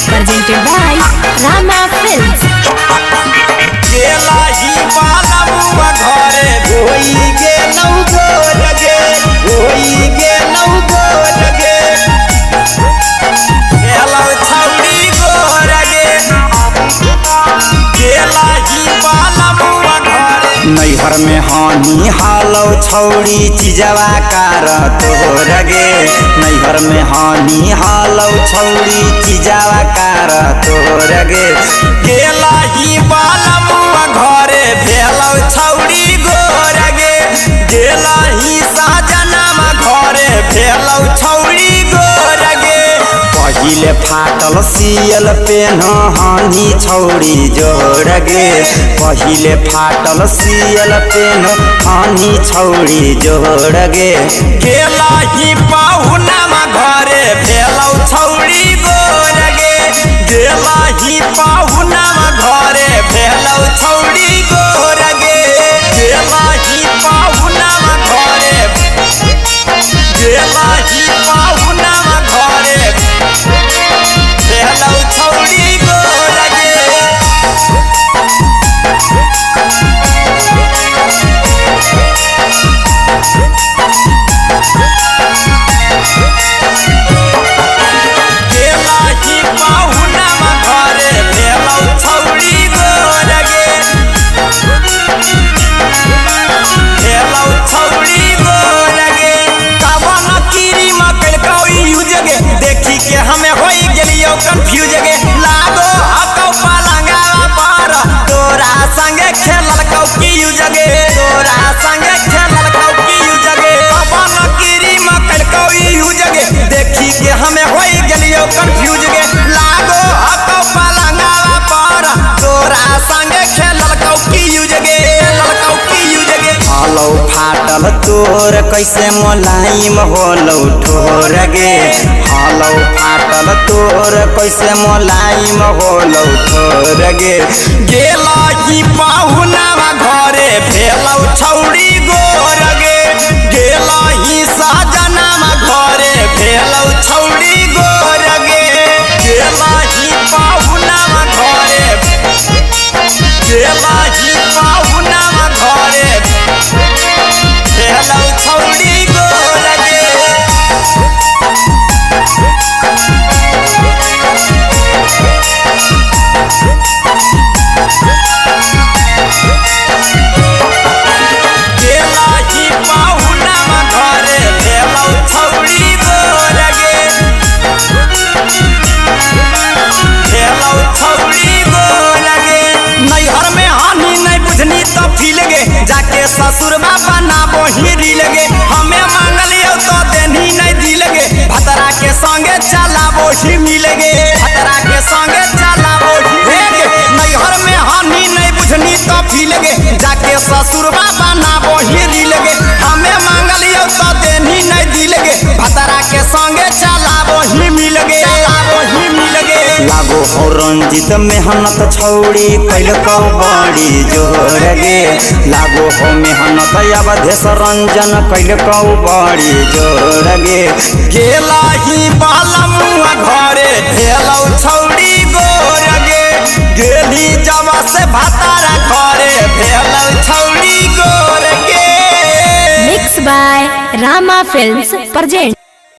Presented by Rama Films. गेला ही बालमुआ घरे होई गेलौ गोर गे, होई गेलौ गोर गे, गेलौ छौड़ी गोर गे, गेला ही बालमुआ घरे। नैहर में हानि हालौ छौड़ी चिजवा कार तोर गे, नैहर में हानि हालौ छौड़ी चिजवा कार तोर गे, गेला ही बालमुआ घरे भेलौ छौड़ी गोर गे, गेला ही साजनमा घरे भेलौ छौड़ी गोर गे। पहिले फाटल सियल पेन हानि छौड़ी जोर गे, पहिले फाटल सियल पेन हानि छौड़ी जोर गे, गेला ही पाहुनमा घरे भेलौ छौड़ी गोर गे, गेला ही पाहुनमा घरे भेलौ छौड़ी गोर गे, गेला ही पाहुनमा घरे, गेला ही पाहुनमा घरे भेलौ छौड़ी गोर गे। गेला ही पाहुनमा घरे भेलौ छौड़ी गोर गे, भेलौ छौड़ी गोर गे। कवन कीरी मकड़कौ यूज गे, देखी के हमें होई गेलियो कंफ्यूज गे, लागो हकौ पलंगवा पर तोरा संगे खेलल कौ की यूज गे, तोरा संगे खेलल कौ की यूज गे। कवन कीरी मकड़कौ यूज गे, देखी के हमें होई गेलियो कंफ्यूज गे, लागो हकौ पलंगवा पर तोरा संगे खेलल कौ की यूज गे, खेलल कौ की यूज गे। हालौ फाटल तोर कैसे मोलाइम होलौ ठोर गे, हालौ फाटल तोर कैसे मोलाइम होलौ ठोर गे, गेला ही पाहुनमा घरे भेलौ छौड़ी गोर गे, गेला ही साजनमा घरे भेलौ छौड़ी गोर गे, गेला ही पाहुनमा घरे, गेला ही पाहुनमा घरे भेलौ छौड़ी गोर गे। गेला ही पाहुनमा घरे भेलौ छौड़ी गोर गे, भेलौ छौड़ी गोर गे। नैहर में हानि नहीं बुझनी तो फील गे, जाके ससुर बाबा ना बोही रील गे, हमें मांगलियो तो देनी नहीं दिल गे, भतरा के संगे चला बोही मिल गे, भतरा के संगे चला बोही गे। नैहर में हानि नहीं बुझनी तो फील गे, जाके ससुर बाबा ना बोही रील गे, हमें मांगलियो तो देनी नहीं दिल गे, भतरा के संगे चला बोही मिल गे, चला बोही मिल गे। लागो हो रंजित मेहनत छौड़ी कैलकौ बड़ी जोर गे, लागो हो मेहनत अवधेश रंजन कैलकौ बड़ी जोर गे, गेला ही बालमुआ घरे भेलौ छौड़ी गोर गे, गेली जब से भतारा घरे भेलौ छौड़ी गोर गे। Mixed by Rama Films. Present.